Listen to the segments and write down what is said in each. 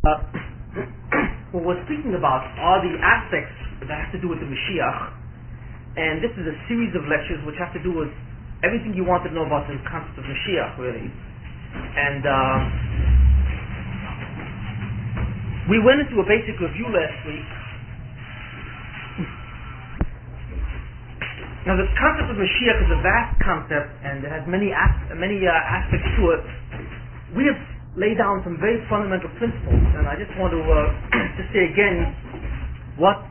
Uh, what we're speaking about are the aspects that have to do with the Mashiach, and this is a series of lectures which have to do with everything you want to know about the concept of Mashiach, really. And we went into a basic review last week. Now, the concept of Mashiach is a vast concept, and it has many aspects to it. We have laid down some very fundamental principles, and I just want to say again what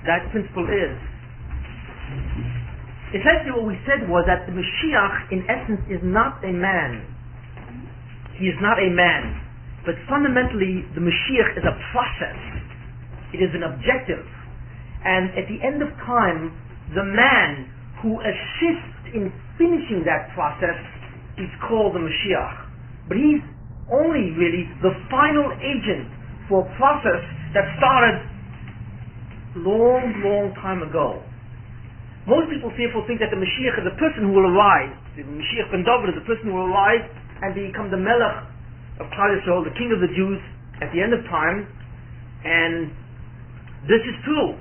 that principle is. Essentially, what we said was that the Mashiach, in essence, is not a man. He is not a man, but fundamentally, the Mashiach is a process. It is an objective, and at the end of time, the man who assists in finishing that process is called the Mashiach. But he's only really the final agent for a process that started long time ago. Most people therefore think that the Mashiach is a person who will arise. The Mashiach ben David is a person who will arise and become the Melech of Klal Yisrael, the king of the Jews at the end of time. And this is true.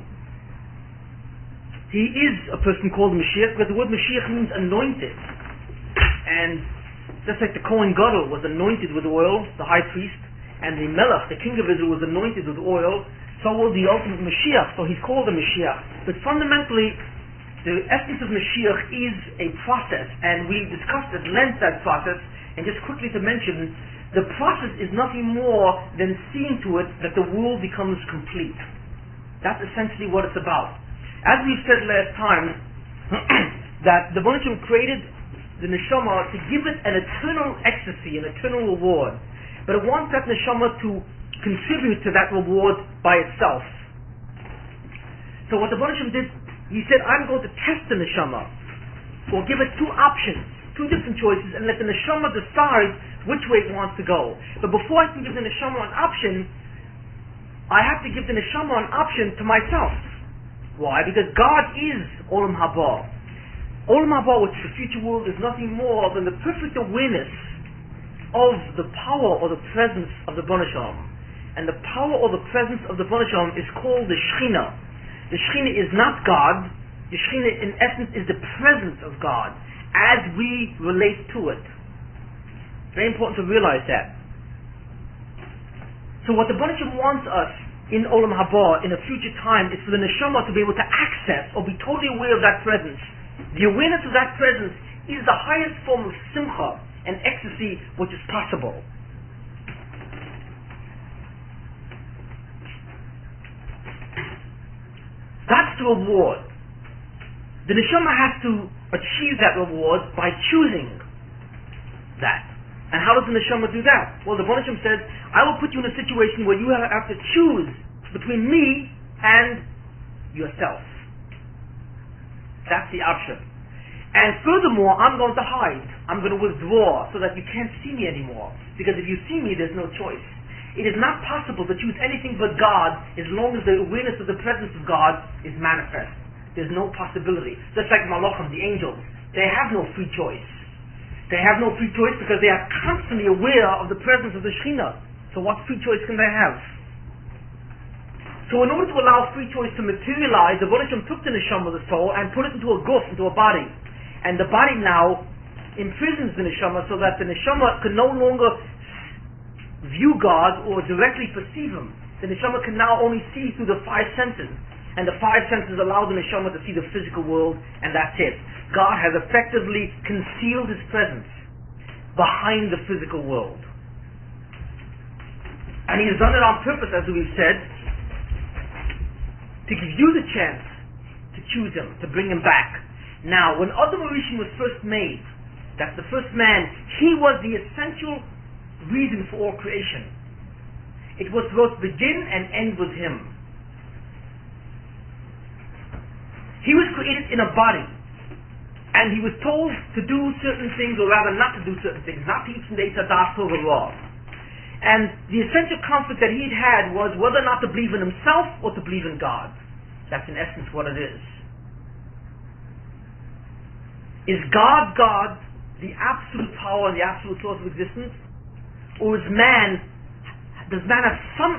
He is a person called Mashiach because the word Mashiach means anointed. And just like the Kohen Gadol was anointed with oil, the high priest, and the Melech, the king of Israel, was anointed with oil, so will the ultimate Mashiach, so he's called a Mashiach. But fundamentally, the essence of Mashiach is a process, and we discussed at length that process, and just quickly to mention, the process is nothing more than seeing to it that the world becomes complete. That's essentially what it's about. As we've said last time, that the Baruch Hashem created the neshama to give it an eternal ecstasy, an eternal reward. But it wants that neshama to contribute to that reward by itself. So what the Baruch Hashem did, he said, I'm going to test the neshama, or give it two options, two different choices, and let the neshama decide which way it wants to go. But before I can give the neshama an option, I have to give the neshama an option to myself. Why? Because God is Olam Haba. Olam Haba, which is the future world, is nothing more than the perfect awareness of the power or the presence of the Baruch Hashem. And the power or the presence of the Baruch Hashem is called the Shechina. The Shechina is not God. The Shechina, in essence, is the presence of God as we relate to it. Very important to realize that. So what the Baruch Hashem wants us in Olam Haba, in a future time, is for the neshama to be able to access or be totally aware of that presence. The awareness of that presence is the highest form of simcha and ecstasy which is possible. That's the reward. The neshama has to achieve that reward by choosing that. And how does the neshama do that? Well, the Baruch Hashem says, I will put you in a situation where you have to choose between me and yourself. That's the option. And furthermore, I'm going to hide. I'm going to withdraw so that you can't see me anymore. Because if you see me, there's no choice. It is not possible to choose anything but God as long as the awareness of the presence of God is manifest. There's no possibility. Just like Malachim, the angels, they have no free choice. They have no free choice because they are constantly aware of the presence of the Shekhinah. So what free choice can they have? So in order to allow free choice to materialize, the Baruch Hashem took the neshama, the soul, and put it into a guf, into a body. And the body now imprisons the neshama so that the neshama can no longer view God or directly perceive Him. The neshama can now only see through the five senses. And the five senses allow the neshama to see the physical world, and that's it. God has effectively concealed His presence behind the physical world. And He has done it on purpose, as we've said, to give you the chance to choose Him, to bring Him back. Now, when Adam Rishon was first made, that's the first man, he was the essential reason for all creation. It was supposed to begin and end with him. He was created in a body, and he was told to do certain things, or rather not to do certain things, not to eat from the Eitz Hadas Tov raw. And the essential conflict that he'd had was whether or not to believe in himself or to believe in God. That's in essence what it is. Is God, the absolute power and the absolute source of existence? Or is man does man have some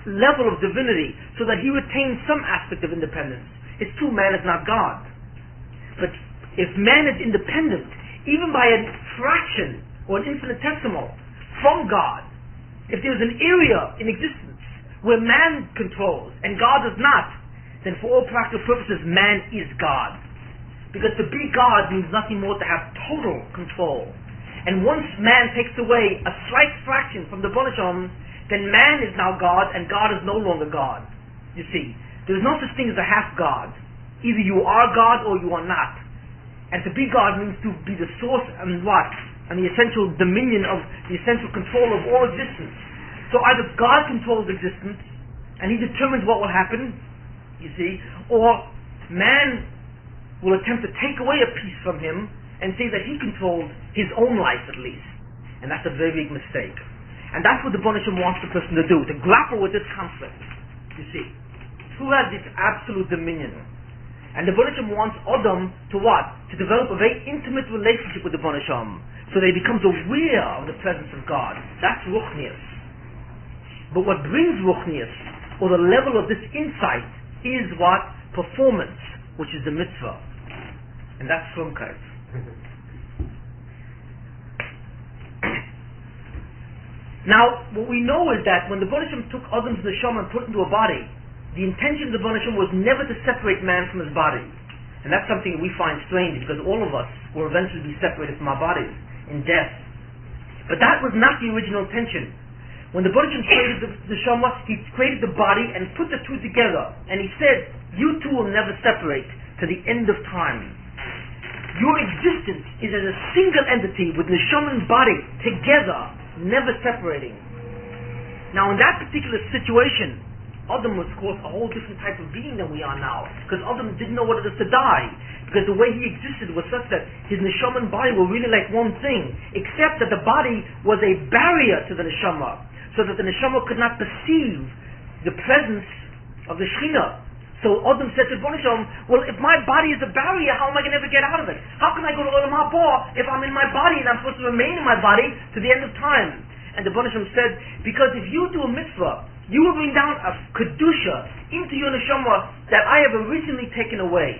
level of divinity so that he retains some aspect of independence? It's true, man is not God. But if man is independent, even by a fraction or an infinitesimal from God, if there's an area in existence where man controls and God does not, then for all practical purposes, man is God. Because to be God means nothing more to have total control. And once man takes away a slight fraction from the Ribono Shel Olam, then man is now God and God is no longer God. You see, there's no such thing as a half God. Either you are God or you are not. And to be God means to be the source and what? And the essential dominion of, the essential control of all existence. So either God controls existence and he determines what will happen, you see, or man will attempt to take away a piece from him and say that he controls his own life at least. And that's a very big mistake. And that's what the Ribono Shel Olam wants the person to do, to grapple with this conflict. You see, who has this absolute dominion? And the Ribono Shel Olam wants Adam to what? To develop a very intimate relationship with the Ribono Shel Olam, so that he becomes aware of the presence of God. That's Ruchnius. But what brings Ruchnius, or the level of this insight, is what? Performance, which is the mitzvah. And that's Frumkeit. Now, what we know is that when the Ribono Shel Olam took Adam's neshama and put it into a body, the intention of the Ribono Shel Olam was never to separate man from his body. And that's something we find strange, because all of us will eventually be separated from our bodies in death. But that was not the original intention. When the Ribono Shel Olam created the neshama, he created the body and put the two together. And he said, you two will never separate to the end of time. Your existence is as a single entity with neshama and body together, never separating. Now in that particular situation, Adam was of course a whole different type of being than we are now, because Adam didn't know what it is to die, because the way he existed was such that his neshama and body were really like one thing, except that the body was a barrier to the neshama, so that the neshama could not perceive the presence of the Shekhinah. So Adam said to Ribono Shel Olam, well, if my body is a barrier, how am I going to ever get out of it? How can I go to Olam Haba if I'm in my body and I'm supposed to remain in my body to the end of time? And the Ribono Shel Olam said, because if you do a mitzvah, you will bring down a kedusha into your neshama that I have originally taken away.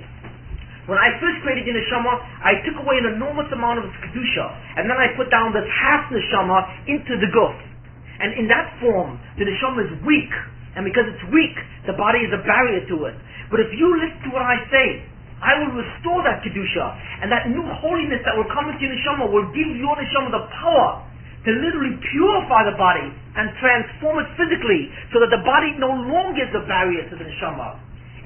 When I first created your neshama, I took away an enormous amount of its kedusha, and then I put down this half neshama into the guf. And in that form, the neshama is weak. And because it's weak, the body is a barrier to it. But if you listen to what I say, I will restore that kedusha, and that new holiness that will come into your neshama will give your neshama the power to literally purify the body and transform it physically, so that the body no longer is a barrier to the neshama.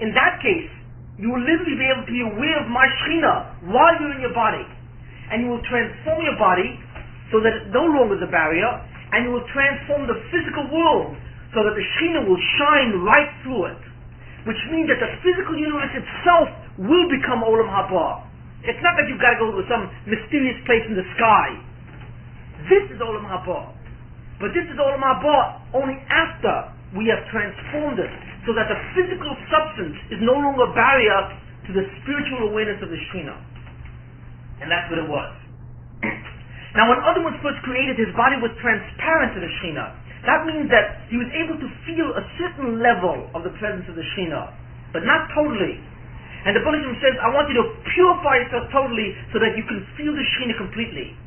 In that case, you will literally be able to be aware of my Shekhinah while you're in your body, and you will transform your body so that it no longer is a barrier, and you will transform the physical world so that the Shekhinah will shine right through it. Which means that the physical universe itself will become Olam Haba. It's not that you've got to go to some mysterious place in the sky. This is Olam Haba. But this is Olam Haba only after we have transformed it, so that the physical substance is no longer a barrier to the spiritual awareness of the Shekhinah. And that's what it was. Now when Adam was first created, his body was transparent to the Shekhinah. That means that he was able to feel a certain level of the presence of the Shekhinah, but not totally. And the Ribono Shel Olam says, I want you to purify yourself totally so that you can feel the Shekhinah completely.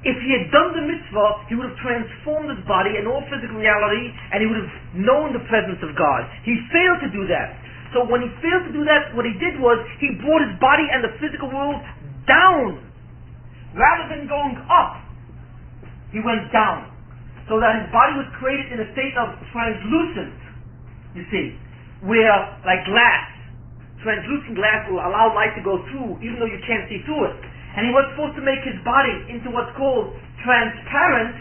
If he had done the mitzvah, he would have transformed his body in all physical reality, and he would have known the presence of God. He failed to do that. So when he failed to do that, what he did was, he brought his body and the physical world down. Rather than going up, he went down. So that his body was created in a state of translucent, you see, where, like glass, translucent glass will allow light to go through, even though you can't see through it. And he was supposed to make his body into what's called transparent.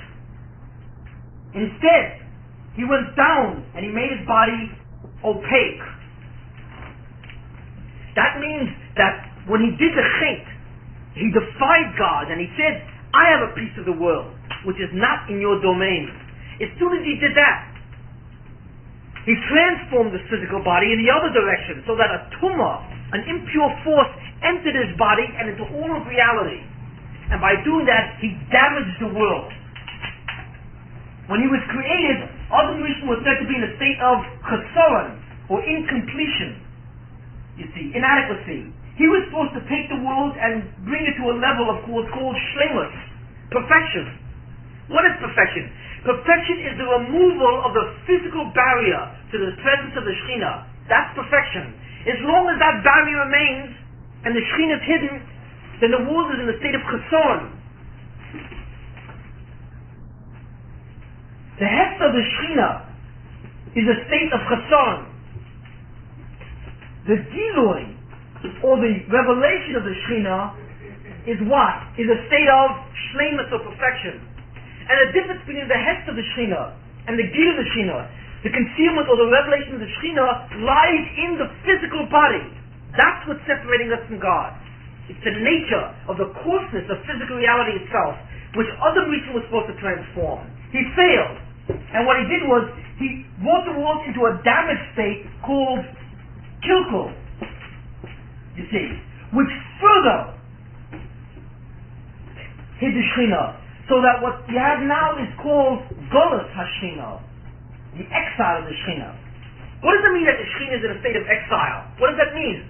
Instead, he went down and he made his body opaque. That means that when he did the chait, he defied God and he said, I have a piece of the world which is not in your domain. As soon as he did that, he transformed the physical body in the other direction, so that a tumor, an impure force, entered his body and into all of reality. And by doing that, he damaged the world. When he was created, Adam Rishon was said to be in a state of chesaron, or incompletion. You see, inadequacy. He was supposed to take the world and bring it to a level of what's called shlemus, perfection. What is perfection? Perfection is the removal of the physical barrier to the presence of the Shekhinah. That's perfection. As long as that barrier remains and the Shekhinah is hidden, then the world is in a state of chesaron. The heft of the Shekhinah is a state of chesaron. The Gilui, or the revelation of the Shekhinah, is what? Is a state of shleimus, or perfection. And the difference between the heft of the Shekhinah and the Gil of the Shekhinah, the concealment or the revelation of the Shekhinah, lies in the physical body. That's what's separating us from God. It's the nature of the coarseness of physical reality itself, which Adam Rishon was supposed to transform. He failed. And what he did was, he brought the world into a damaged state called kilkul, you see, which further hid the Shekhinah. So that what you have now is called Golus HaShekhinah, the exile of the Shekhinah. What does it mean that the Shekhinah is in a state of exile? What does that mean?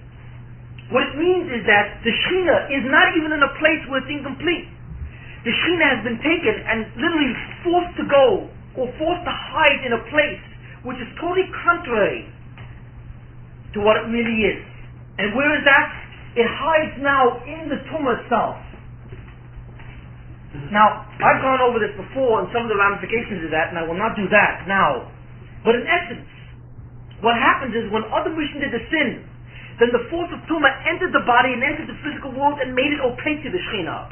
What it means is that the Shekhinah is not even in a place where it's incomplete. The Shekhinah has been taken and literally forced to go, or forced to hide in a place which is totally contrary to what it really is. And where is that? It hides now in the Tumah itself. Now, I've gone over this before and some of the ramifications of that, and I will not do that now. But in essence, what happens is when Adam Rishon did the sin, then the force of Tumah entered the body and entered the physical world and made it opaque to the Shekhinah.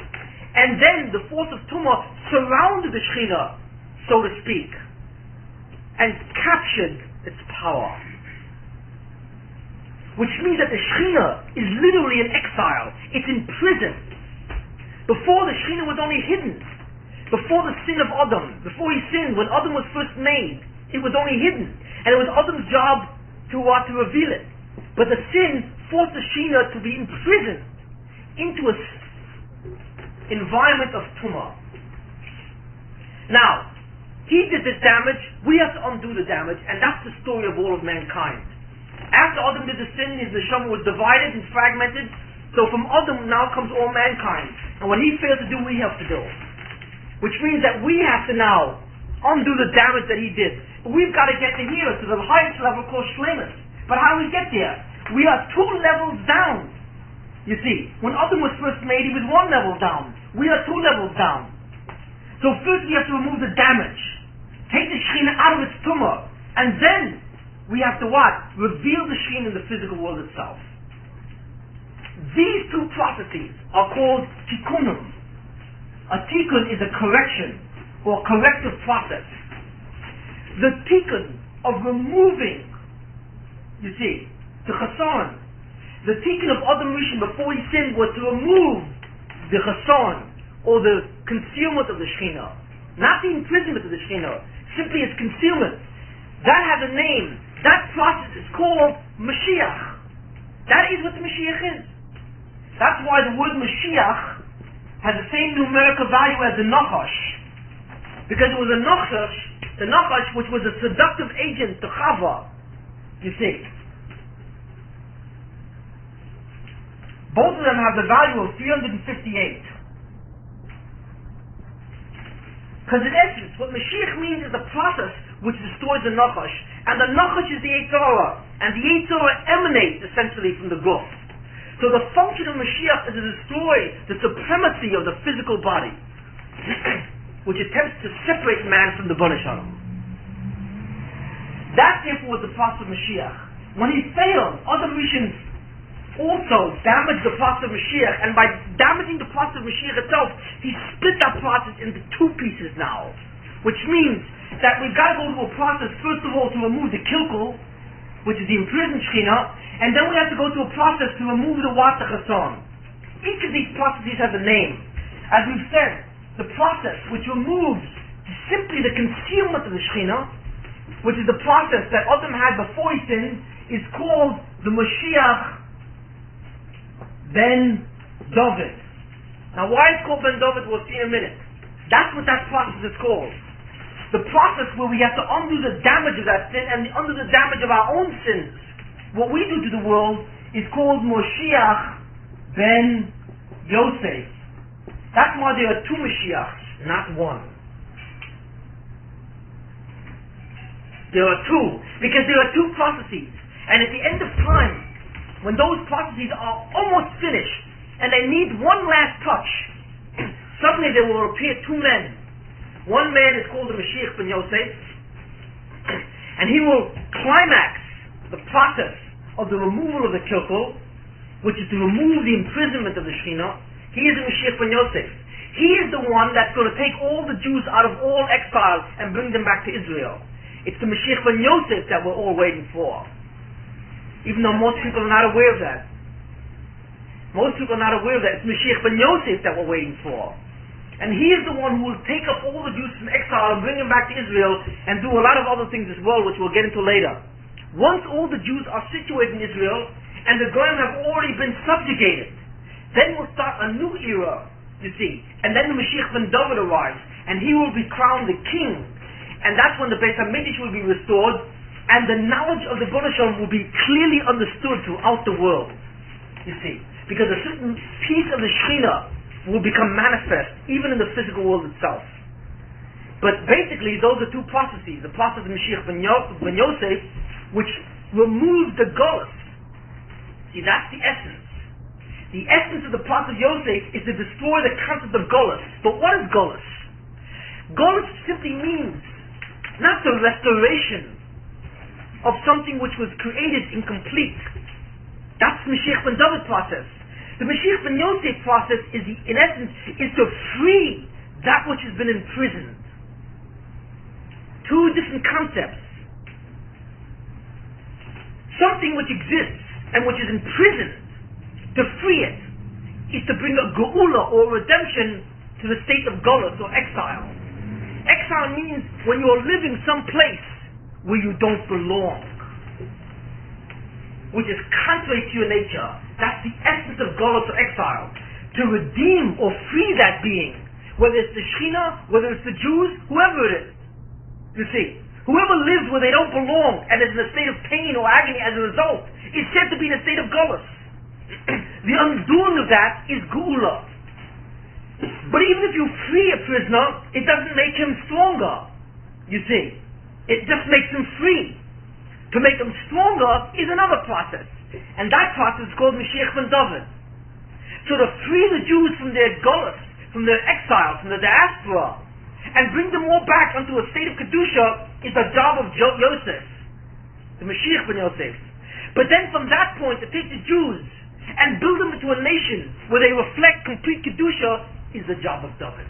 And then the force of Tumah surrounded the Shekhinah, so to speak, and captured its power. Which means that the Shekhinah is literally in exile. It's in prison. Before, the Shekhinah was only hidden. Before the sin of Adam, before he sinned, when Adam was first made, it was only hidden. And it was Adam's job to reveal it. But the sin forced the Shekhinah to be imprisoned into an environment of Tumah. Now, he did this damage, we have to undo the damage, and that's the story of all of mankind. After Adam did the sin, his neshama was divided and fragmented. So from Adam now comes all mankind. And what he failed to do, we have to do. Which means that we have to now undo the damage that he did. But we've got to get to here, to the highest level called shleimus. But how do we get there? We are 2 levels down. You see, when Adam was first made, he was 1 level down. We are 2 levels down. So first we have to remove the damage. Take the Shekhinah out of its tumah. And then we have to what? Reveal the Shekhinah in the physical world itself. These 2 processes are called tikkunim. A tikkun is a correction or corrective process. The tikkun of removing, you see, the chesaron. The tikkun of Adam Rishon before he sinned was to remove the chesaron or the concealment of the Shekhinah. Not the imprisonment of the Shekhinah, simply its concealment. That has a name. That process is called Mashiach. That is what the Mashiach is. That's why the word Mashiach has the same numerical value as the Nachash. Because it was the Nachash which was a seductive agent to Chava. You see. Both of them have the value of 358. Because in essence, what Mashiach means is the process which destroys the Nachash. And the Nachash is the Yetzer Hara. And the Yetzer Hara emanates essentially from the Guf. So the function of Mashiach is to destroy the supremacy of the physical body, which attempts to separate man from the Bnei Shalom. That therefore was the process of Mashiach. When he failed, Adam Rishon also damaged the process of Mashiach, and by damaging the process of Mashiach itself, he split that process into 2 pieces now. Which means that we've got to go to a process, first of all, to remove the kilkul, which is the imprisoned Shekhinah, and then we have to go through a process to remove the Wat HaChasaron. Each of these processes has a name. As we've said, the process which removes simply the concealment of the Shekhinah, which is the process that Adam had before he sinned, is called the Mashiach Ben David. Now why it's called Ben David we'll see in a minute. That's what that process is called. the process where we have to undo the damage of that sin and undo the damage of our own sins. What we do to the world is called Moshiach ben Yosef. That's why there are two Mashiachs, not one. There are two, because there are two processes. And at the end of time, when those processes are almost finished, and they need one last touch, suddenly there will appear two men. One man is called the Mashiach ben Yosef, and he will climax the process of the removal of the kilkel, which is to remove the imprisonment of the Shekhinah. He is the Mashiach ben Yosef. He is the one that's going to take all the Jews out of all exile and bring them back to Israel. It's the Mashiach ben Yosef that we're all waiting for. Even though most people are not aware of that. Most people are not aware of that. It's Mashiach ben Yosef that we're waiting for. And he is the one who will take up all the Jews from exile and bring them back to Israel and do a lot of other things as well, which we'll get into later. Once all the Jews are situated in Israel and the Goyim have already been subjugated, then we'll start a new era, you see. And then the Mashiach ben David arrives and he will be crowned the king. And that's when the Beis HaMikdash will be restored and the knowledge of the Bnei Shalom will be clearly understood throughout the world, you see. Because a certain piece of the Shekhinah will become manifest even in the physical world itself. But basically those are two processes. The process of Mashiach ben Yosef, which removes the Golus. See, that's the essence. The essence of the process of Yosef is to destroy the concept of Golus. But what is Golus? Golus simply means not the restoration of something which was created incomplete. That's the Mashiach ben David process. The Mashiach ben Yosef process is, in essence, is to free that which has been imprisoned. Two different concepts. Something which exists and which is imprisoned, to free it, is to bring a geula or redemption to the state of golus or exile. Exile means when you are living someplace where you don't belong, which is contrary to your nature. That's the essence of golus or exile. To redeem or free that being, whether it's the Shekhinah, whether it's the Jews, whoever it is. You see, whoever lives where they don't belong and is in a state of pain or agony as a result is said to be in a state of golus. The undoing of that is geula. But even if you free a prisoner, it doesn't make him stronger. You see, it just makes him free. To make them stronger is another process. And that process is called Mashiach ben David. So to free the Jews from their golus, from their exile, from the diaspora, and bring them all back onto a state of Kedusha is the job of Yosef, the Mashiach ben Yosef. But then from that point to take the Jews and build them into a nation where they reflect complete Kedusha is the job of David.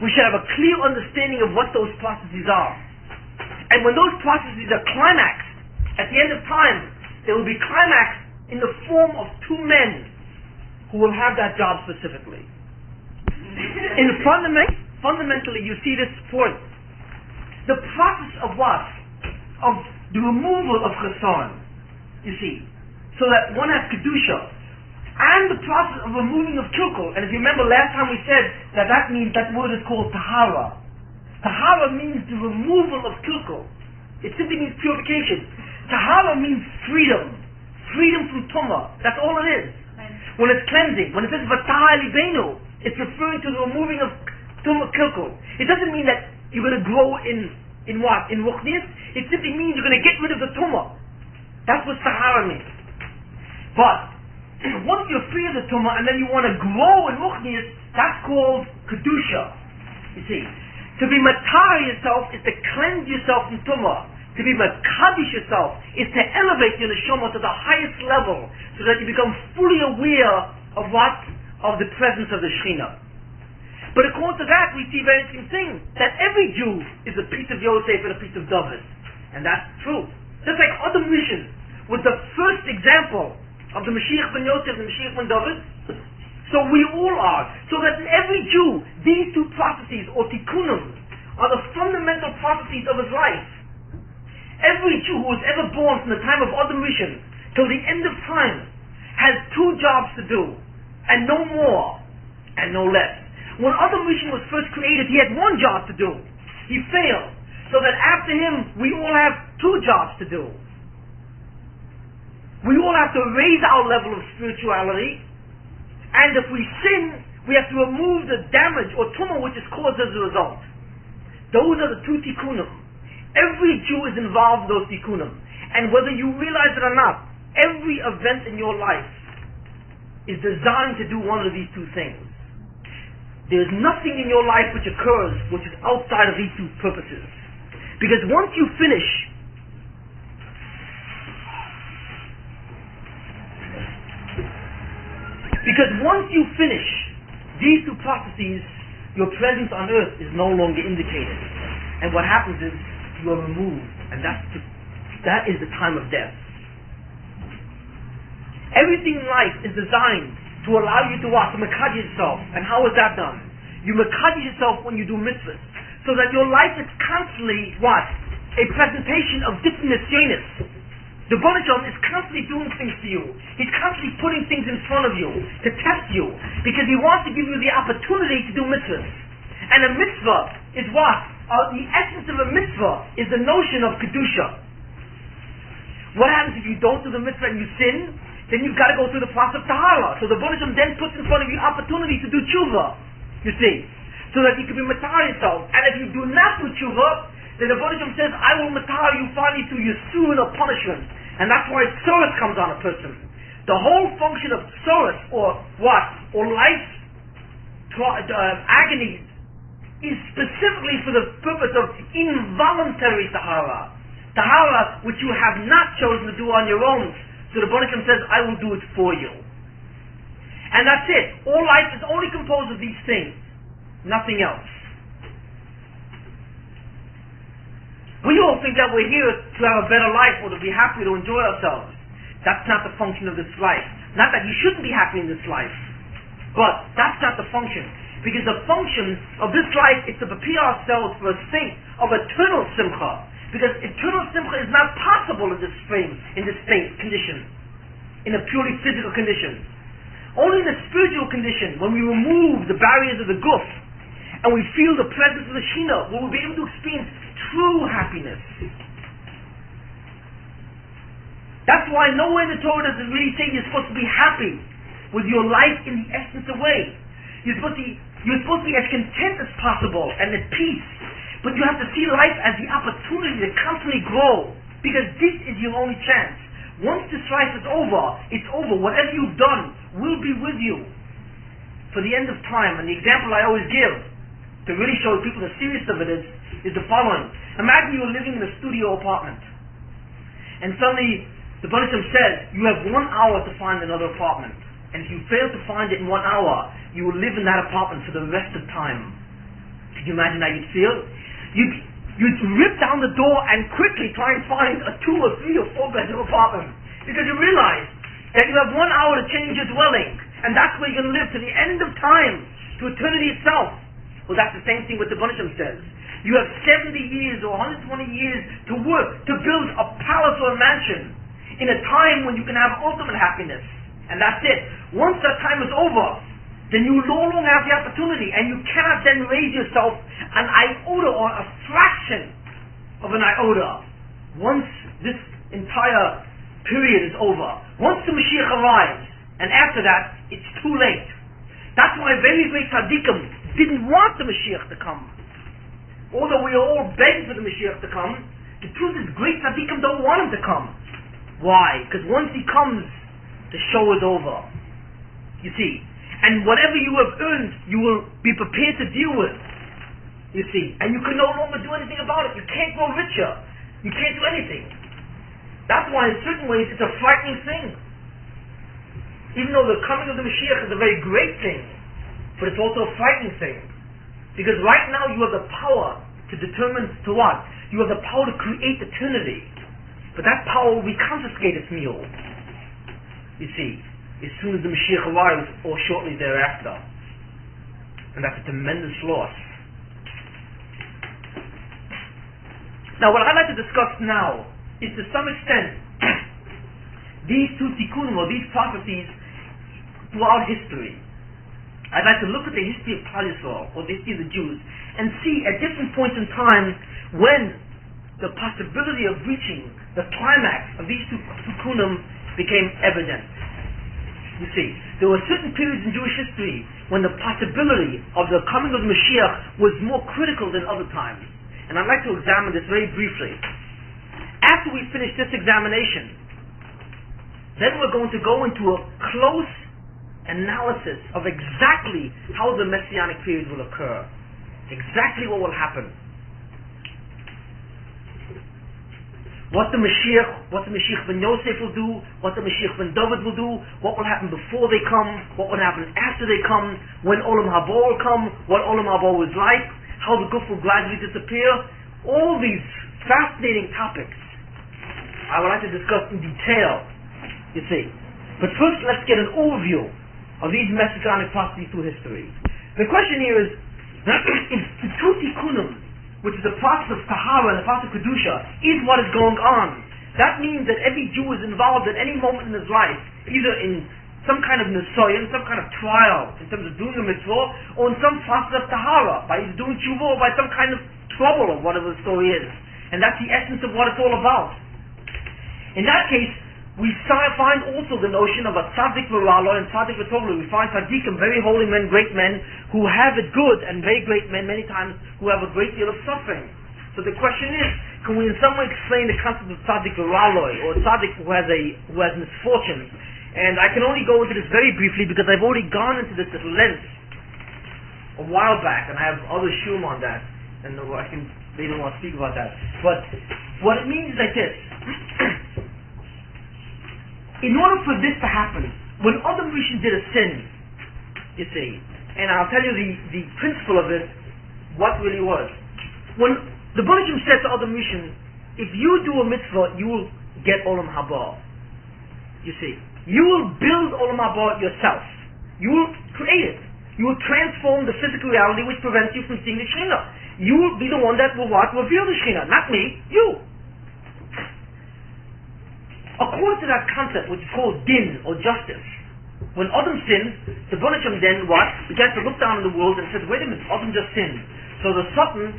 We should have a clear understanding of what those processes are. And when those processes are climaxed, at the end of time, they will be climaxed in the form of two men who will have that job specifically. Fundamentally, you see this point. The process of what? Of the removal of Chesron, you see, so that one has Kedusha, and the process of removing of Kilkel. And if you remember last time we said that means, that word is called Tahara. Tahara means the removal of Kilkel. It simply means purification. Tahara means freedom. Freedom from Tumah. That's all it is. When it's cleansing, when it says Vatah Libenu, it's referring to the removing of Tumah Kilkel. It doesn't mean that you're going to grow in what? In Ruchnius? It simply means you're going to get rid of the Tumah. That's what Tahara means. But once you're free of the Tumah and then you want to grow in Ruchnius, that's called Kedusha. You see. To be matar yourself is to cleanse yourself from Tumah. To be makadish yourself is to elevate your neshama to the highest level so that you become fully aware of what? Of the presence of the Shekhinah. But according to that, we see a very interesting thing, that every Jew is a piece of Yosef and a piece of David. And that's true. Just like Adam Rishon was the first example of the Mashiach ben Yosef and the Mashiach ben David, so we all are. So that in every Jew, these two processes, or tikkunim, are the fundamental processes of his life. Every Jew who was ever born from the time of Adam Rishon till the end of time has two jobs to do, and no more, and no less. When Adam Rishon was first created, he had one job to do. He failed. So that after him, we all have two jobs to do. We all have to raise our level of spirituality, and if we sin, we have to remove the damage or tumor which is caused as a result. Those are the two tikkunim. Every Jew is involved in those tikkunim. And whether you realize it or not, every event in your life is designed to do one of these two things. There's nothing in your life which occurs which is outside of these two purposes. Because once you finish these two processes, your presence on earth is no longer indicated. And what happens is you are removed, and that is the time of death. Everything in life is designed to allow you to what? To mekadeh yourself. And how is that done? You mekadeh yourself when you do mitzvahs. So that your life is constantly what? A presentation of different nisyonos. The Baruch Shalom is constantly doing things to you. He's constantly putting things in front of you to test you, because he wants to give you the opportunity to do mitzvahs. And a mitzvah is what? The essence of a mitzvah is the notion of kedusha. What happens if you don't do the mitzvah and you sin? Then you've got to go through the process of tahara. So the Baruch Shalom then puts in front of you opportunity to do tshuva. You see, so that you can be matar yourself. And if you do not do tshuva, then the Baruch Shalom says, I will matar you finally through yisurin or punishment. And that's why sorrow comes on a person. The whole function of sorrow, or what? Or life's agony, is specifically for the purpose of involuntary tahara. Tahara which you have not chosen to do on your own. So the Baruch Shalom says, I will do it for you. And that's it. All life is only composed of these things. Nothing else. We all think that we're here to have a better life or to be happy, to enjoy ourselves. That's not the function of this life. Not that you shouldn't be happy in this life, but that's not the function. Because the function of this life is to prepare ourselves for a state of eternal simcha. Because eternal simcha is not possible in this frame, in this state, condition, in a purely physical condition. Only in the spiritual condition, when we remove the barriers of the guf, and we feel the presence of the Shekhinah, we will be able to experience true happiness. That's why nowhere in the Torah does it really say you're supposed to be happy with your life in the essence of way. You're supposed to be as content as possible and at peace. But you have to see life as the opportunity to constantly grow, because this is your only chance. Once this life is over, it's over. Whatever you've done will be with you for the end of time. And the example I always give to really show people the seriousness of it is the following. Imagine you're living in a studio apartment, and suddenly the Baruch Shalom says you have 1 hour to find another apartment, and if you fail to find it in 1 hour, you will live in that apartment for the rest of time. Can you imagine how you'd feel? You'd rip down the door and quickly try and find a 2 or 3 or 4 bedroom apartment, because you realize that you have 1 hour to change your dwelling, and that's where you're going to live to the end of time, to eternity itself. Well, that's the same thing what the Baruch Shalom says. You have 70 years or 120 years to work to build a palace or a mansion in a time when you can have ultimate happiness. And that's it. Once that time is over, then you no longer have the opportunity, and you cannot then raise yourself an iota or a fraction of an iota once this entire period is over. Once the Mashiach arrives, and after that, it's too late. That's why very great tzaddikim didn't want the Mashiach to come. Although we are all begging for the Mashiach to come, the truth is great tzaddikim don't want him to come. Why? Because once he comes, the show is over. You see. And whatever you have earned, you will be prepared to deal with. You see. And you can no longer do anything about it. You can't grow richer. You can't do anything. That's why in certain ways it's a frightening thing. Even though the coming of the Mashiach is a very great thing, but it's also a frightening thing. Because right now you have the power to determine to what? You have the power to create eternity. But that power will be confiscated from you. You see, as soon as the Mashiach arrives, or shortly thereafter. And that's a tremendous loss. Now what I'd like to discuss now is, to some extent, these two tikkunim, or these prophecies throughout history. I'd like to look at the history of Klal Yisrael, or the history of the Jews, and see at different points in time when the possibility of reaching the climax of these two tikkunim became evident. You see, there were certain periods in Jewish history when the possibility of the coming of the Mashiach was more critical than other times. And I'd like to examine this very briefly. After we finish this examination, then we're going to go into a close analysis of exactly how the Messianic period will occur. Exactly what will happen. What the Mashiach ben Yosef will do, what the Mashiach ben David will do, what will happen before they come, what will happen after they come, when Olam Haba will come, what Olam Haba was like, how the Guf will gradually disappear. All these fascinating topics I would like to discuss in detail, you see. But first, let's get an overview of these messianic prophecies through history. The question here is, if the two tikkunim, which is the process of Tahara and the process of Kedusha, is what is going on, that means that every Jew is involved at any moment in his life, either in some kind of nisoyan, some kind of trial in terms of doing the mitzvah, or in some process of Tahara, by either doing tshuva or by some kind of trouble or whatever the story is. And that's the essence of what it's all about. In that case, we find also the notion of a tzaddik v'ralo and tzaddik v'tovlo. We find tzaddikim, very holy men, great men, who have it good, and very great men, many times, who have a great deal of suffering. So the question is, can we in some way explain the concept of tzaddik v'ralo, or tzaddik who has misfortune? And I can only go into this very briefly because I've already gone into this at length a while back, and I have other shum on that, and they don't want to speak about that. But what it means is like this. In order for this to happen, when Adam Rishon did a sin, you see, and I'll tell you the principle of it, what really was. When the Bonishim said to Adam Rishon, if you do a mitzvah, you will get Olam Haba. You see, you will build Olam Haba yourself. You will create it. You will transform the physical reality which prevents you from seeing the Shekhinah. You will be the one that will reveal the Shekhinah, not me, you. According to that concept, which is called din, or justice, when Adam sinned, the Bonishim then began to look down on the world and said, wait a minute, Adam just sinned. So the Satan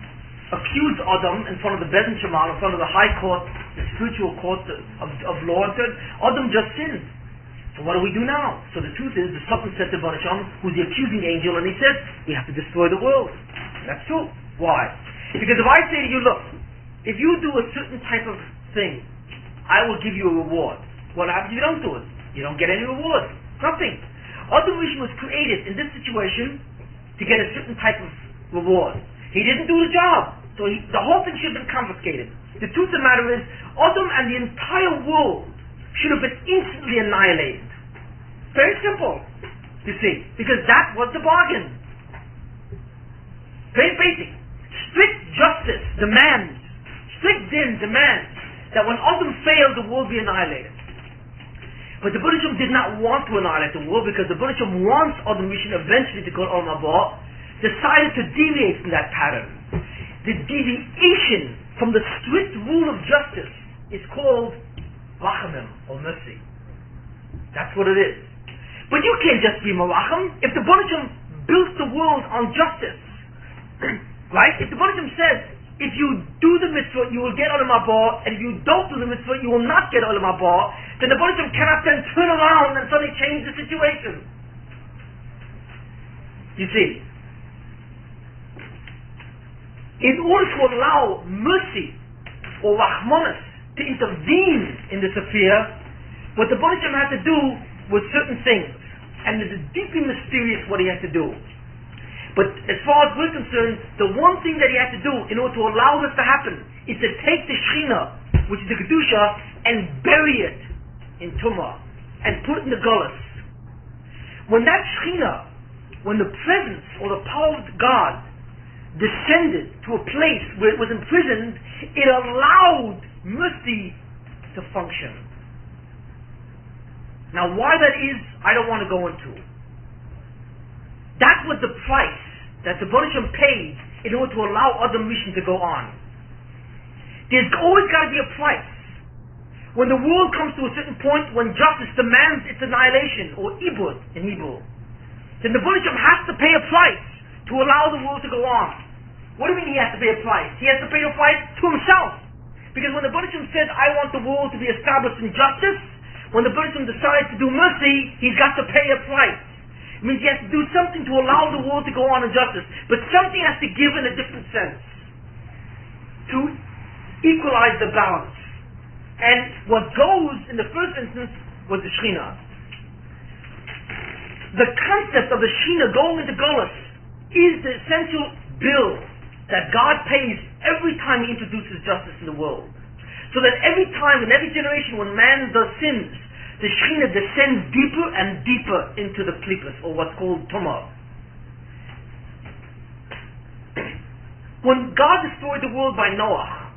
accused Adam in front of the Beit Shemal, in front of the high court, the spiritual court of law, and said, Adam just sinned. So what do we do now? So the truth is, the Satan said to Bonishim, who's the accusing angel, and he said, we have to destroy the world. And that's true. Why? Because if I say to you, look, if you do a certain type of thing, I will give you a reward. What happens if you don't do it? You don't get any reward. Nothing. Adam Rishon was created in this situation to get a certain type of reward. He didn't do the job, so the whole thing should have been confiscated. The truth of the matter is, Adam and the entire world should have been instantly annihilated. Very simple, you see, because that was the bargain. Very basic. Strict justice demands, strict din demands, that when Adam failed, the world be annihilated. But the Bonishim did not want to annihilate the world because the Bonishim wants Adam Rishon eventually to go to Olam Haba, decided to deviate from that pattern. The deviation from the strict rule of justice is called rachamim, or mercy. That's what it is. But you can't just be marachim. If the Bonishim built the world on justice, right? If the Bonishim says, if you do the mitzvah, you will get Olam Haba, and if you don't do the mitzvah, you will not get Olam Haba, then the Bonishim cannot then turn around and suddenly change the situation. You see, in order to allow mercy or Rahmanas to intervene in this affair, what the Bonishim had to do was certain things, and it is deeply mysterious what he had to do. But as far as we're concerned, the one thing that he had to do in order to allow this to happen is to take the Shekhinah, which is the Kedusha, and bury it in Tumah, and put it in the Gullus. When that Shekhinah, when the presence or the power of God descended to a place where it was imprisoned, it allowed mercy to function. Now why that is, I don't want to go into. That was the price that the Bonishim paid in order to allow Adam Rishon to go on. There's always got to be a price. When the world comes to a certain point when justice demands its annihilation, or ibud in Hebrew, then the Rebbeinu Shalom has to pay a price to allow the world to go on. What do you mean he has to pay a price? He has to pay a price to himself. Because when the Rebbeinu Shalom says, I want the world to be established in justice, when the Rebbeinu Shalom decides to do mercy, he's got to pay a price. It means he has to do something to allow the world to go on in justice. But something has to give in a different sense, to equalize the balance. And what goes in the first instance was the Shekhinah. The concept of the Shekhinah going into Golus is the essential bill that God pays every time He introduces justice in the world. So that every time, in every generation, when man does sins, the Shekhinah descends deeper and deeper into the klipos, or what's called Tumah. When God destroyed the world by Noah,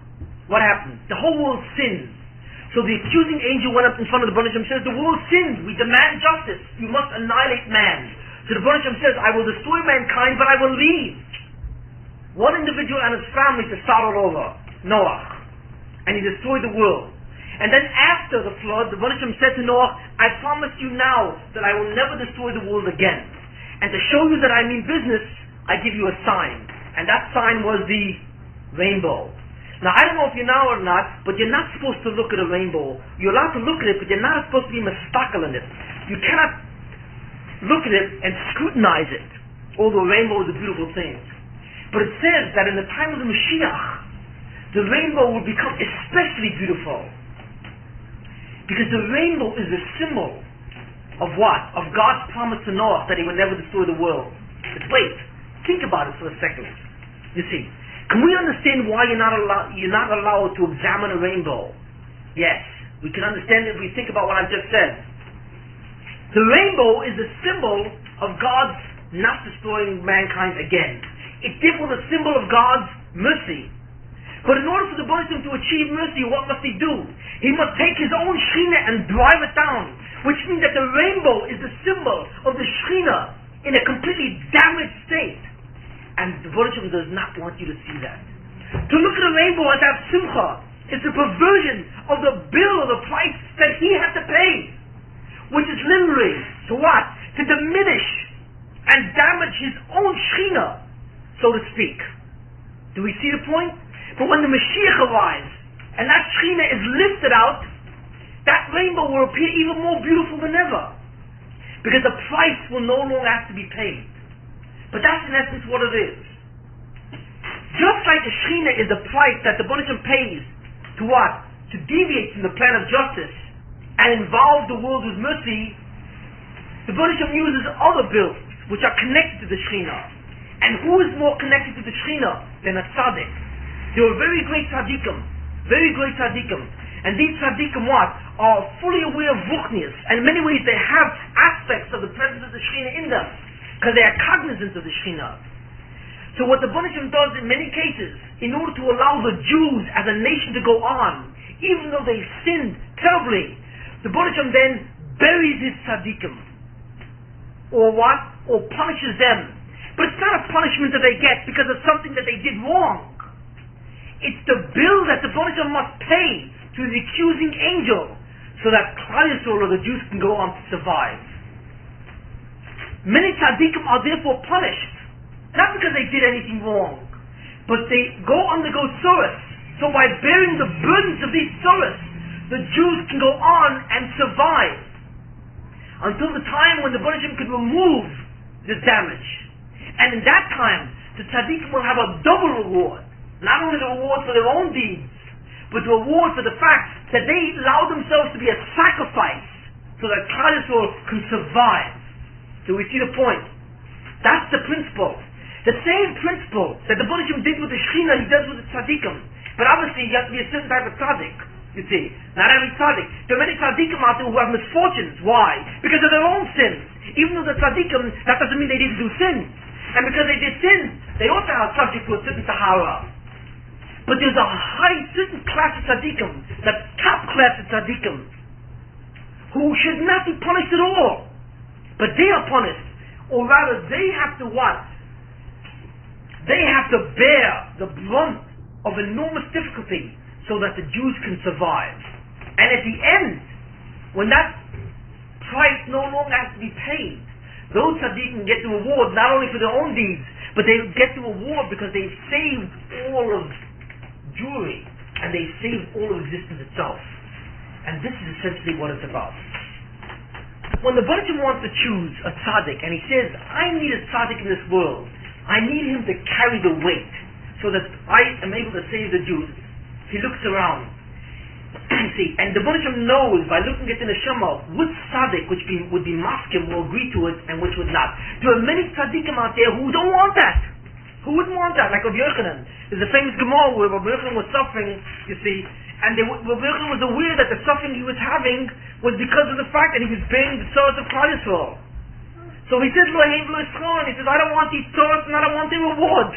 what happened? The whole world sinned. So the accusing angel went up in front of the Rebbeinu Shalom and says, the world sinned, we demand justice, you must annihilate man. So the Rebbeinu Shalom says, I will destroy mankind, but I will leave one individual and his family to start all over, Noah. And he destroyed the world. And then after the flood, the Rebbeinu Shalom said to Noah, I promise you now that I will never destroy the world again. And to show you that I mean business, I give you a sign. And that sign was the rainbow. Now, I don't know if you know or not, but you're not supposed to look at a rainbow. You're allowed to look at it, but you're not supposed to be mistaken in it. You cannot look at it and scrutinize it, although a rainbow is a beautiful thing. But it says that in the time of the Mashiach, the rainbow will become especially beautiful. Because the rainbow is the symbol of what? Of God's promise to Noah that He would never destroy the world. But wait, think about it for a second. You see, can we understand why you're not allowed to examine a rainbow? Yes, we can understand it if we think about what I've just said. The rainbow is a symbol of God's not destroying mankind again. It therefore the symbol of God's mercy. But in order for the Rebbeinu to achieve mercy, what must he do? He must take his own Shekhinah and drive it down. Which means that the rainbow is the symbol of the Shekhinah in a completely damaged state. And the Rebbeinu does not want you to see that. To look at a rainbow and have simcha is a perversion of the bill or the price that he had to pay. Which is literally, to what? To diminish and damage his own Shekhinah, so to speak. Do we see the point? But when the Mashiach arrives, and that Shekhinah is lifted out, that rainbow will appear even more beautiful than ever. Because the price will no longer have to be paid. But that's in essence what it is. Just like the Shekhinah is the price that the Rebbeinu Shalom pays to what? To deviate from the plan of justice and involve the world with mercy, the Rebbeinu Shalom uses other bills which are connected to the Shekhinah. And who is more connected to the Shekhinah than a tzaddik? They were very great tzaddikim. Very great tzaddikim. And these tzaddikim what? Are fully aware of ruchnius. And in many ways they have aspects of the presence of the Shekhinah in them. Because they are cognizant of the Shekhinah. So what the Rebbeinu Shalom does in many cases, in order to allow the Jews as a nation to go on, even though they sinned terribly, the Rebbeinu Shalom then buries his tzaddikim. Or what? Or punishes them. But it's not a punishment that they get because of something that they did wrong. It's the bill that the Rebbeinu Shalom must pay to the accusing angel so that Klal Yisrael or the Jews can go on to survive. Many tzaddikim are therefore punished, not because they did anything wrong, but they undergo tsuras. So by bearing the burdens of these tsuras, the Jews can go on and survive until the time when the Rebbeinu Shalom could remove the damage. And in that time, the tzaddikim will have a double reward. Not only the reward for their own deeds, but the reward for the fact that they allowed themselves to be a sacrifice so that Klal Yisrael can survive. Do we see the point? That's the principle. The same principle that the Rebbeinu Shalom did with the Shekhinah, he does with the tzaddikim. But obviously, you have to be a certain type of tzaddik. You see, not every tzaddik. There are many tzaddikim out there who have misfortunes. Why? Because of their own sins. Even though the tzaddikim, that doesn't mean they didn't do sins. And because they did sins, they also are subject to a certain tahara. But there's a certain class of tzaddikim, the top class of tzaddikim, who should not be punished at all. But they are punished. Or rather, they have to what? They have to bear the brunt of enormous difficulty so that the Jews can survive. And at the end, when that price no longer has to be paid, Those tzaddikim get the reward not only for their own deeds, but they get the reward because they saved all of Jewry, and they saved all of existence itself. And this is essentially what it's about. When the Rebbeinu wants to choose a tzaddik, and he says, I need a tzaddik in this world, I need him to carry the weight, so that I am able to save the Jews, he looks around. See, and the Rebbeinu knows by looking at the neshama which tzaddik would be maskim or agree to it and which would not. There are many tzaddikim out there who don't want that. Who wouldn't want that? Like Rabbi Yochanan. There's a famous Gemara where Rabbi Yochanan was suffering, you see, and Rabbi Yochanan was aware that the suffering he was having was because of the fact that he was bearing the sorrows of Klal Yisrael. So he said, Lo Hein V'Lo Yisrael, and he says, I don't want these sorrows and I don't want their reward.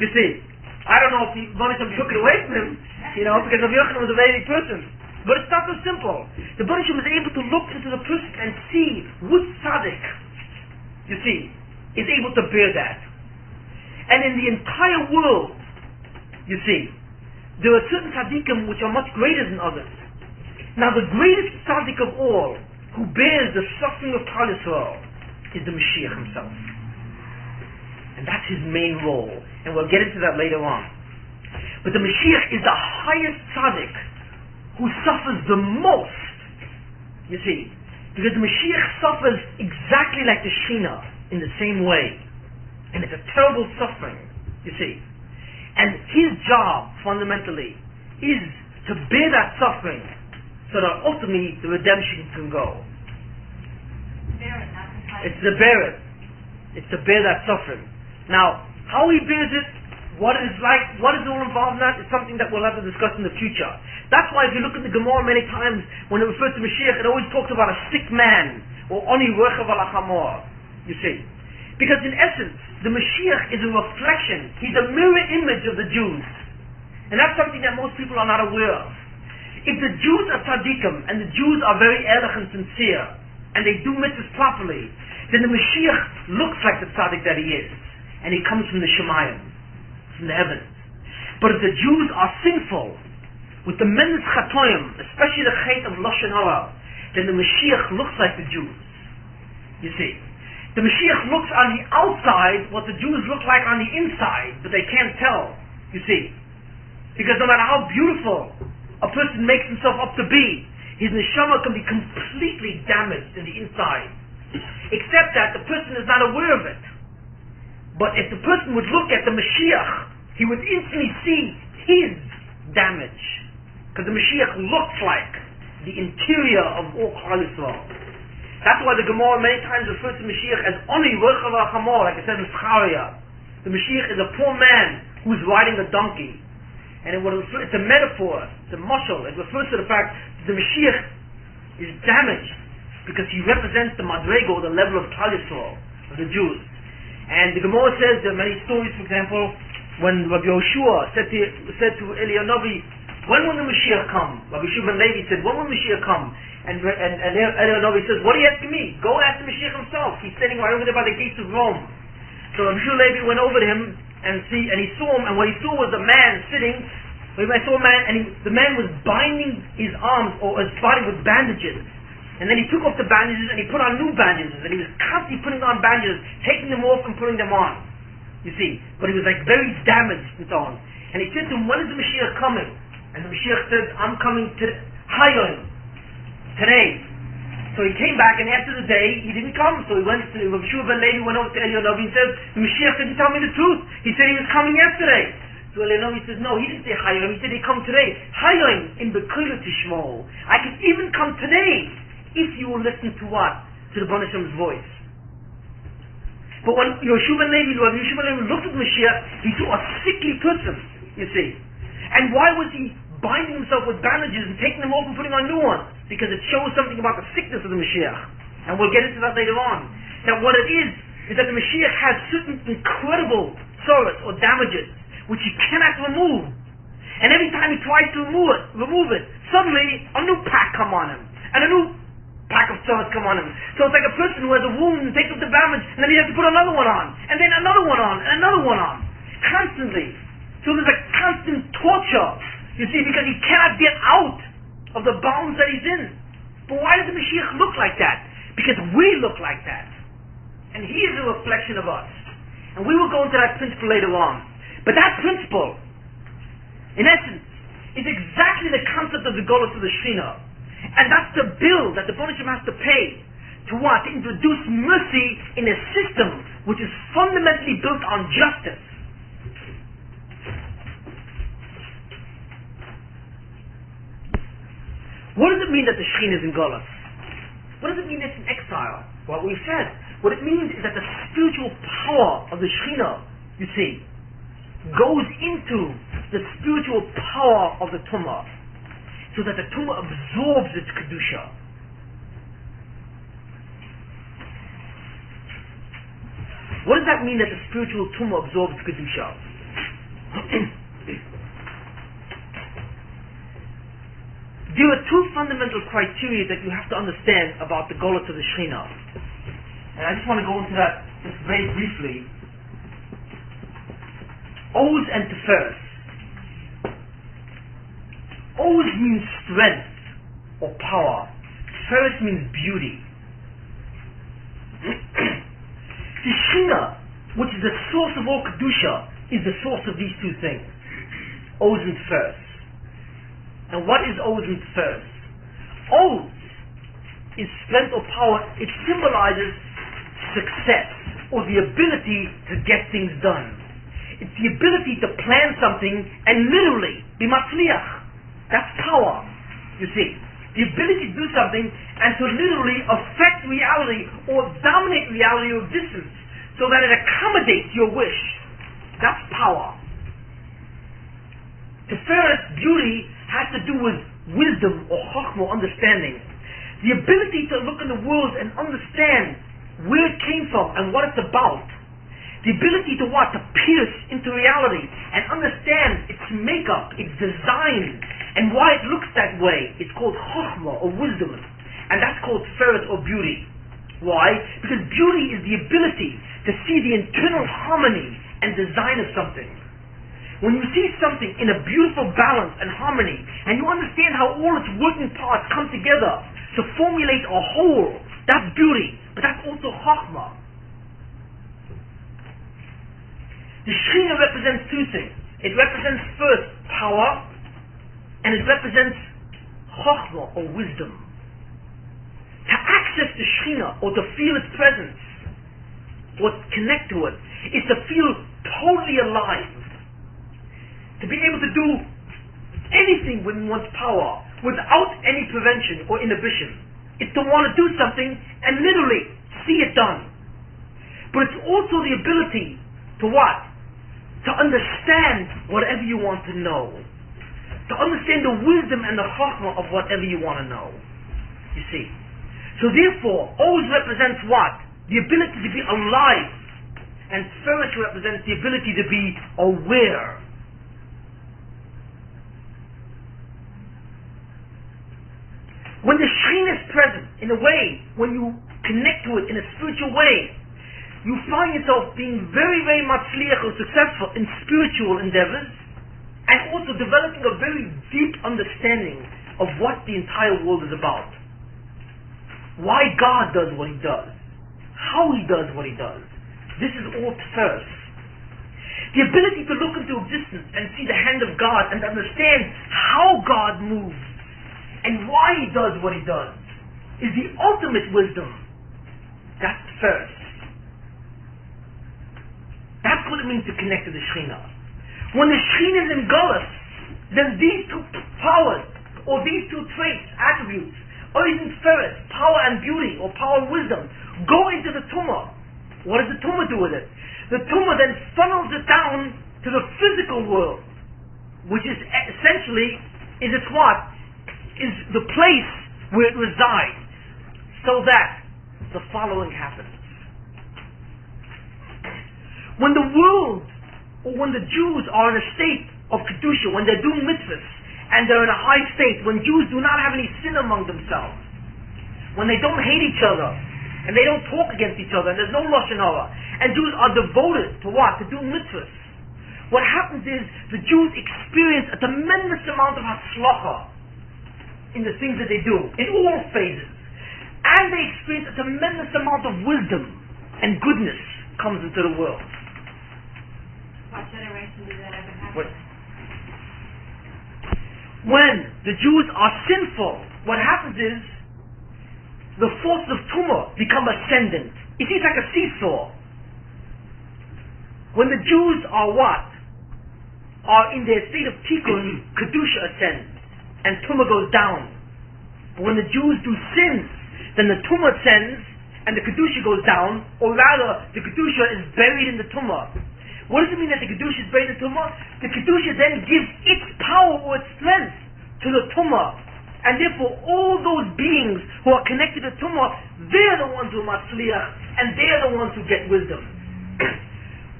You see, I don't know if the Rebbeinu took it away from him, because Rabbi Yochanan was a very big person. But it's not so simple. The Rebbeinu was able to look into the person and see which tzaddik, you see, is able to bear that. And in the entire world, you see, there are certain tzaddikim which are much greater than others. Now the greatest tzaddik of all, who bears the suffering of Klal Yisrael, is the Mashiach himself. And that's his main role. And we'll get into that later on. But the Mashiach is the highest tzaddik who suffers the most. You see, because the Mashiach suffers exactly like the Shekhinah in the same way. And it's a terrible suffering, you see. And his job, fundamentally, is to bear that suffering so that ultimately the redemption can go. It's to bear it. It's to bear that suffering. Now, how he bears it, what it is like, what is all involved in that, is something that we'll have to discuss in the future. That's why if you look at the Gemara many times, when it refers to Mashiach, it always talks about a sick man, or Oni Rechav al Achamor, you see. Because in essence, the Mashiach is a reflection. He's a mirror image of the Jews. And that's something that most people are not aware of. If the Jews are tzaddikim, and the Jews are very ehrlich and sincere, and they do mitzvahs properly, then the Mashiach looks like the tzaddik that he is. And he comes from the Shemayim, from the heavens. But if the Jews are sinful, with the men's chatoim, especially the chet of Lashon Hara, then the Mashiach looks like the Jews. You see. The Mashiach looks on the outside what the Jews look like on the inside, but they can't tell, you see. Because no matter how beautiful a person makes himself up to be, his neshama can be completely damaged in the inside. Except that the person is not aware of it. But if the person would look at the Mashiach, he would instantly see his damage. Because the Mashiach looks like the interior of all Klal Yisrael. That's why the Gemara many times refers to Mashiach as Oni Rechav al Achamor, like it says in Zechariah. The Mashiach is a poor man who's riding a donkey. And it's a metaphor, it's a mashal. It refers to the fact that the Mashiach is damaged because he represents the madrego, the level of Klal Yisrael, of the Jews. And the Gemara says there are many stories, for example, when Rabbi Yoshua said to Eliyahu, when will the Mashiach come? Rabbi Yoshua ben Levi said, when will Mashiach come? And Eliyahu says, what are you asking me? Go ask the Mashiach himself. He's sitting right over there by the gates of Rome. So Rabbi Yoshua Levi went over to him and he saw him, and what he saw was a man sitting. I saw a man, and the man was binding his arms or his body with bandages. And then he took off the bandages and he put on new bandages, and he was constantly putting on bandages, taking them off and putting them on. You see, but he was like very damaged and so on. And he said to him, when is the Mashiach coming? And the Mashiach said, I'm coming today. So he came back, and after the day, he didn't come. So he went to Rabbi Shua ben Levi, went over to Eliyahu, and said, the Mashiach didn't tell me the truth. He said he was coming yesterday. So Eliyahu says, no, he didn't say Hayoim, he said he'd come today. Hayoim in Bekulah Tishmo. I can even come today if you will listen to what? To the Rebbeinu Hashem's voice. But when Yoshua ben Levi looked at Mashiach, he saw a sickly person, you see. And why was he binding himself with bandages and taking them off and putting on new ones? Because it shows something about the sickness of the Mashiach. And we'll get into that later on. That what it is that the Mashiach has certain incredible sorrows or damages which he cannot remove. And every time he tries to remove it, suddenly a new pack come on him. And a new pack of sorrows come on him. So it's like a person who has a wound and takes up the bandage, and then he has to put another one on. And then another one on, and another one on. Constantly. So there's a constant torture, you see, because he cannot get out of the bounds that he's in. But why does the Mashiach look like that? Because we look like that. And He is a reflection of us. And we will go into that principle later on. But that principle, in essence, is exactly the concept of the Golus of the Shekhinah. And that's the bill that the Bonishim has to pay to what? To introduce mercy in a system which is fundamentally built on justice. What does it mean that the Shekhinah is in Golus? What does it mean it's in exile? Well, we said, what it means is that the spiritual power of the Shekhinah, you see, goes into the spiritual power of the Tumah, so that the Tumah absorbs its Kedusha. What does that mean, that the spiritual Tumah absorbs Kedusha? There are two fundamental criteria that you have to understand about the Golus of the Shekhinah. And I just want to go into that just very briefly. Oz and Tiferes. Oz means strength or power. Tiferes means beauty. The Shekhinah, which is the source of all Kedusha, is the source of these two things. Oz and Tiferes. And what is Oz and Tiferes? Oz is strength or power. It symbolizes success, or the ability to get things done. It's the ability to plan something and literally be matzliach. That's power, you see. The ability to do something and to literally affect reality or dominate reality or existence so that it accommodates your wish. That's power. Tiferes, beauty, has to do with wisdom or chokhmah, understanding. The ability to look in the world and understand where it came from and what it's about. The ability to what? To pierce into reality and understand its makeup, its design, and why it looks that way. It's called chokhmah or wisdom. And that's called tiferes or beauty. Why? Because beauty is the ability to see the internal harmony and design of something. When you see something in a beautiful balance and harmony, and you understand how all its working parts come together to formulate a whole, that's beauty. But that's also chokhmah. The Shekhinah represents two things. It represents first power, and it represents chokhmah or wisdom. To access the Shekhinah or to feel its presence or connect to it is to feel totally alive. To be able to do anything within one's power without any prevention or inhibition. It's to want to do something and literally see it done. But it's also the ability to what? To understand whatever you want to know. To understand the wisdom and the chokhmah of whatever you want to know. You see. So therefore, always represents what? The ability to be alive. And Tiferes represents the ability to be aware. When the Shekhinah is present, in a way, when you connect to it in a spiritual way, you find yourself being very, very matzliach or successful in spiritual endeavors, and also developing a very deep understanding of what the entire world is about. Why God does what He does. How He does what He does. This is all Tiferes. The ability to look into existence and see the hand of God and understand how God moves and why He does what He does is the ultimate wisdom. That's Tiferes. That's what it means to connect to the Shekhinah. When the Shekhinah is in Golus, then these two powers, or these two traits, attributes, or even Tiferes, power and beauty, or power and wisdom, go into the Tumah. What does the Tumah do with it? The Tumah then funnels it down to the physical world, which is essentially, is its what? Is the place where it resides, so that the following happens. When the world, or when the Jews are in a state of Kedusha, when they're doing mitzvahs, and they're in a high state, when Jews do not have any sin among themselves, when they don't hate each other, and they don't talk against each other, and there's no lashon hara, and Jews are devoted to what? To doing mitzvahs. What happens is, the Jews experience a tremendous amount of hatzlacha in the things that they do, in all phases. And they experience a tremendous amount of wisdom. and goodness comes into the world. What generation did that ever happen? When the Jews are sinful, what happens is the forces of tumah become ascendant. You see, it's like a seesaw. When the Jews are what? Are in their state of tikkun, kedusha ascends, and tumah goes down. But when the Jews do sins, then the tumah ascends, and the kedusha goes down, or rather, the kedusha is buried in the tumah. What does it mean that the kedusha is buried in the tumah? The kedusha then gives its power or its strength to the tumah. And therefore, all those beings who are connected to tumah, they're the ones who are matzliach, and they're the ones who get wisdom.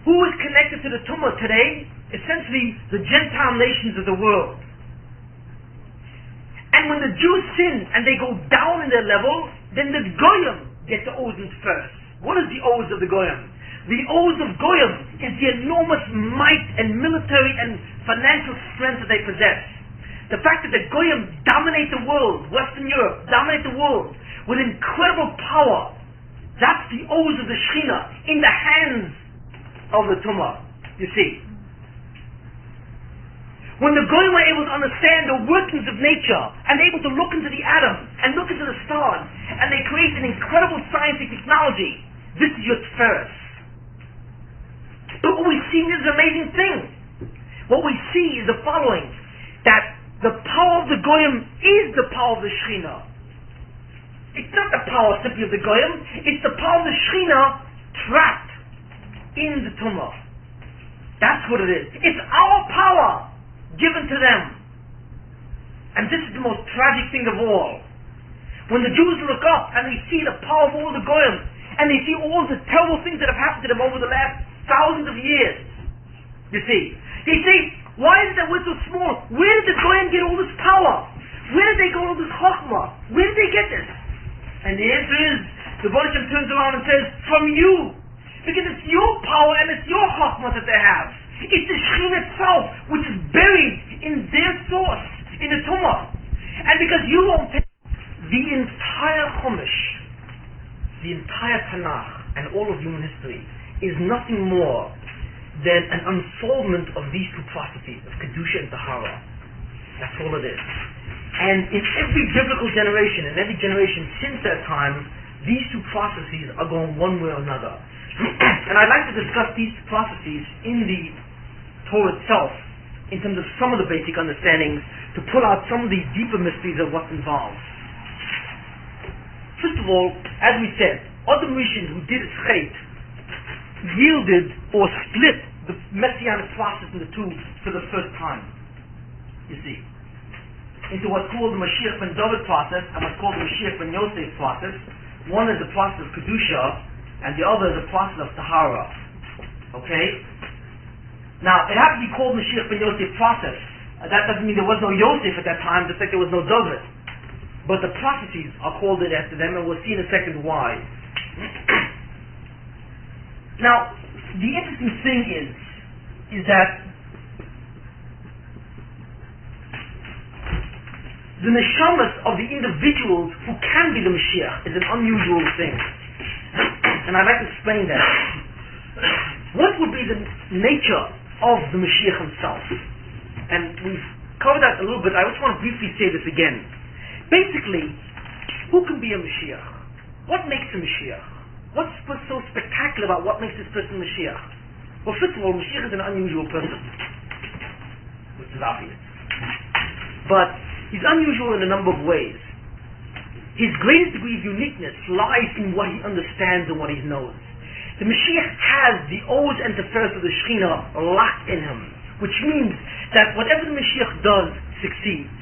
Who is connected to the tumah today? Essentially, the Gentile nations of the world. And when the Jews sin and they go down in their level, then the goyim get the ozen first. What is the oz of the goyim? The oz of goyim is the enormous might and military and financial strength that they possess. The fact that the goyim dominate the world, Western Europe, dominate the world with incredible power. That's the oz of the Shekhinah in the hands of the tumah, you see. When the goyim were able to understand the workings of nature and able to look into the atom and look into the stars, and they create an incredible scientific technology, this is your Tiferes. But what we see is an amazing thing. What we see is the following, that the power of the goyim is the power of the Shekhinah. It's not the power simply of the goyim, it's the power of the Shekhinah trapped in the tumah. That's what it is. It's our power given to them. And this is the most tragic thing of all. When the Jews look up and they see the power of all the goyim, and they see all the terrible things that have happened to them over the last thousands of years, you see, they say, why is it that we're so small? Where did the goyim get all this power? Where did they get all this chokhmah? Where did they get this? And the answer is, the Baruch Hashem turns around and says, from you. Because it's your power and it's your chokhmah that they have. It's the Shekhinah itself, which is buried in their source, in the tumah. And because you won't take the entire Chumash, the entire Tanakh, and all of human history, is nothing more than an unfoldment of these two processes, of Kedusha and Tahara. That's all it is. And in every biblical generation, in every generation since that time, these two processes are going one way or another. And I'd like to discuss these processes in the Torah itself, in terms of some of the basic understandings, to pull out some of the deeper mysteries of what's involved. First of all, as we said, other Rishon who did Chet yielded or split the messianic process into two for the first time. You see, into what's called the Mashiach ben David process and what's called the Mashiach ben Yosef process. One is the process of Kedusha, and the other is the process of Tahara. Okay? Now, it has to be called Mashiach ben Yosef process. That doesn't mean there was no Yosef at that time, just like there was no David. But the processes are called it after them, and we'll see in a second why. Now, the interesting thing is that the neshamas of the individuals who can be the Mashiach is an unusual thing. And I'd like to explain that. What would be the nature of the Mashiach himself? And we've covered that a little bit. I just want to briefly say this again. Basically, who can be a Mashiach? What makes a Mashiach? What's so spectacular about what makes this person Mashiach? Well, first of all, Mashiach is an unusual person, which is obvious. But he's unusual in a number of ways. His greatest degree of uniqueness lies in what he understands and what he knows. The Mashiach has the Oz and the first of the Shekhinah locked in him, which means that whatever the Mashiach does succeeds.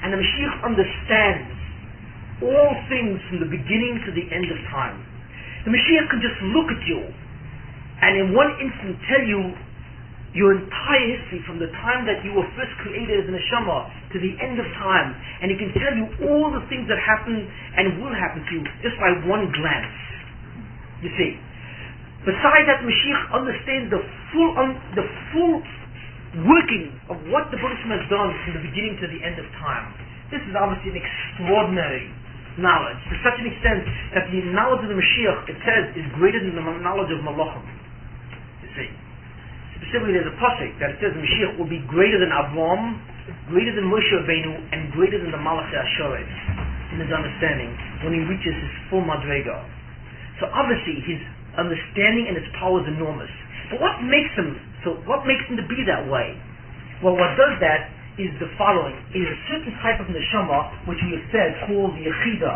And the Mashiach understands all things from the beginning to the end of time. The Mashiach can just look at you and in one instant tell you your entire history from the time that you were first created as a neshama to the end of time, and he can tell you all the things that happen and will happen to you just by one glance. You see. Besides that, Mashiach understands the full working of what the Buddhism has done from the beginning to the end of time. This is obviously an extraordinary knowledge, to such an extent that the knowledge of the Mashiach, it says, is greater than the knowledge of Malachim. You see. Specifically, there's a pasuk that it says the Mashiach will be greater than Avram, greater than Moshe Rabbeinu, and greater than the Malachi Ashoret in his understanding when he reaches his full madrega. So obviously, his understanding and his power is enormous. But what makes him to be that way? Well, what does that is the following: is a certain type of neshama which we have said called the Yechida.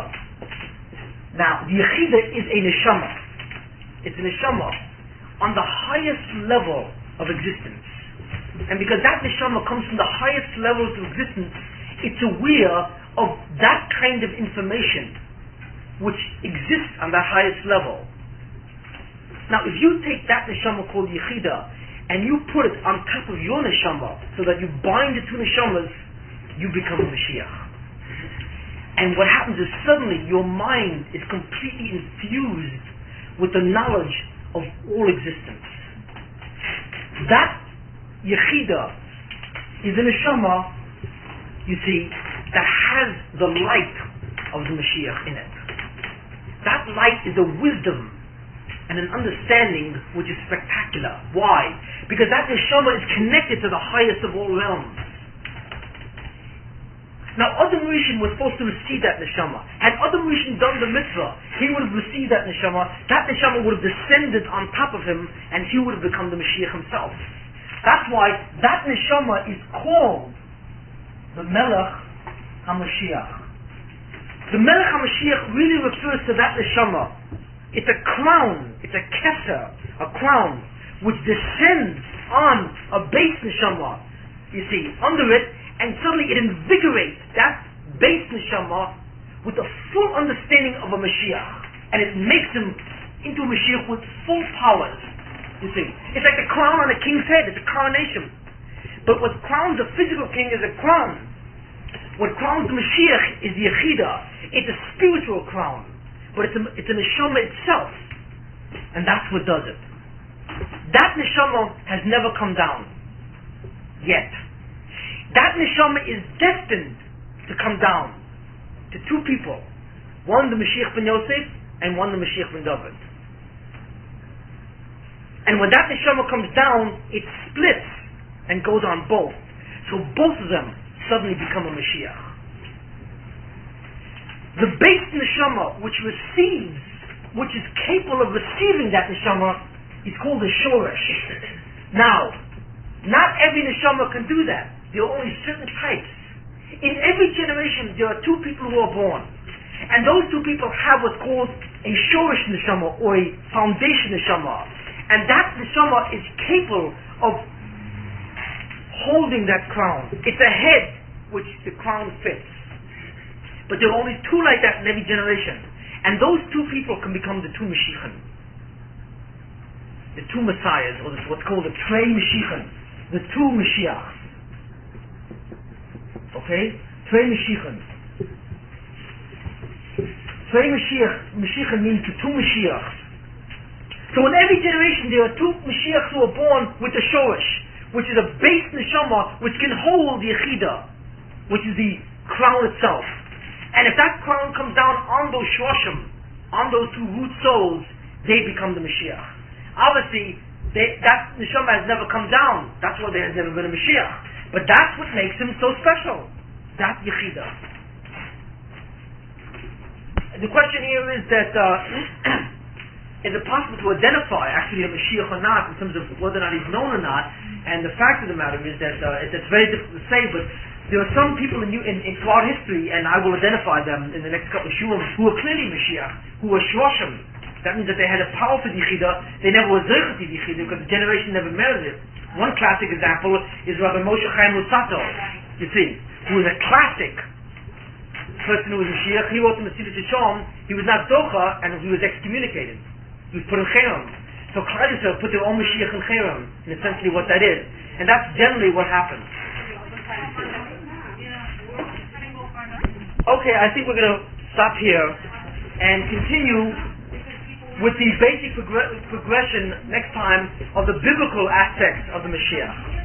Now, the Yechida is a neshama. It's a neshama on the highest level of existence. And because that neshama comes from the highest levels of existence, it's aware of that kind of information which exists on that highest level. Now, if you take that neshama called Yechida and you put it on top of your neshama so that you bind the two neshamas, you become a Mashiach. And what happens is suddenly your mind is completely infused with the knowledge of all existence. That Yechida is a neshama, you see, that has the light of the Mashiach in it. That light is a wisdom and an understanding which is spectacular. Why? Because that neshama is connected to the highest of all realms. Now, Adam Rishon was supposed to receive that neshama. Had Adam Rishon done the mitzvah, he would have received that neshama. That neshama would have descended on top of him, and he would have become the Mashiach himself. That's why that neshama is called the Melech HaMashiach. The Melech HaMashiach really refers to that neshama. It's a crown, it's a keser, a crown, which descends on a base neshama, you see, under it, and suddenly it invigorates that base neshama with a full understanding of a Mashiach, and it makes him into a Mashiach with full powers, you see. It's like the crown on a king's head, it's a coronation. But what crowns a physical king is a crown. What crowns the Mashiach is the Yechida. It's a spiritual crown. But it's a neshama itself. And that's what does it. That neshama has never come down. Yet. That neshama is destined to come down to two people. One the Mashiach ben Yosef, and one the Mashiach ben David. And when that neshama comes down, it splits and goes on both. So both of them suddenly become a Mashiach. The base neshama which is capable of receiving that neshama is called the shoresh. Now, not every neshama can do that. There are only certain types. In every generation there are two people who are born. And those two people have what's called a shoresh neshama, or a foundation neshama. And that neshama is capable of holding that crown. It's a head which the crown fits. But there are only two like that in every generation. And those two people can become the two Mashiachim. The two Messiahs, or what's called the Trei Mashiachim. The two Mashiachs. Okay? Trei Mashiachim. Trei Mashiachim means the two Mashiachs. So in every generation there are two Mashiachs who are born with the Shoresh, which is a base neshama which can hold the Yechida, which is the crown itself. And if that crown comes down on those shoshim, on those two root souls, they become the Mashiach. Obviously, that neshama has never come down. That's why there has never been a Mashiach. But that's what makes him so special. That Yechida. The question here is that is it possible to identify actually a Mashiach or not, in terms of whether or not he's known or not? And the fact of the matter is that it's very difficult to say, but there are some people in throughout history, and I will identify them in the next couple of shurim, who are clearly Mashiach, who are Shoshim. That means that they had a powerful Yechida. They never were Zerchet Yechida because the generation never merited it. One classic example is Rabbi Moshe Chaim Luzzatto, you see, who is a classic person who was Mashiach. He wrote the Mesilas Yesharim. He was not Zocha, and he was excommunicated. He was put in Cherem. So Klal Yisrael put their own Mashiach in Cherem, and essentially what that is. And that's generally what happens. Okay, I think we're going to stop here and continue with the basic progression next time of the biblical aspects of the Mashiach.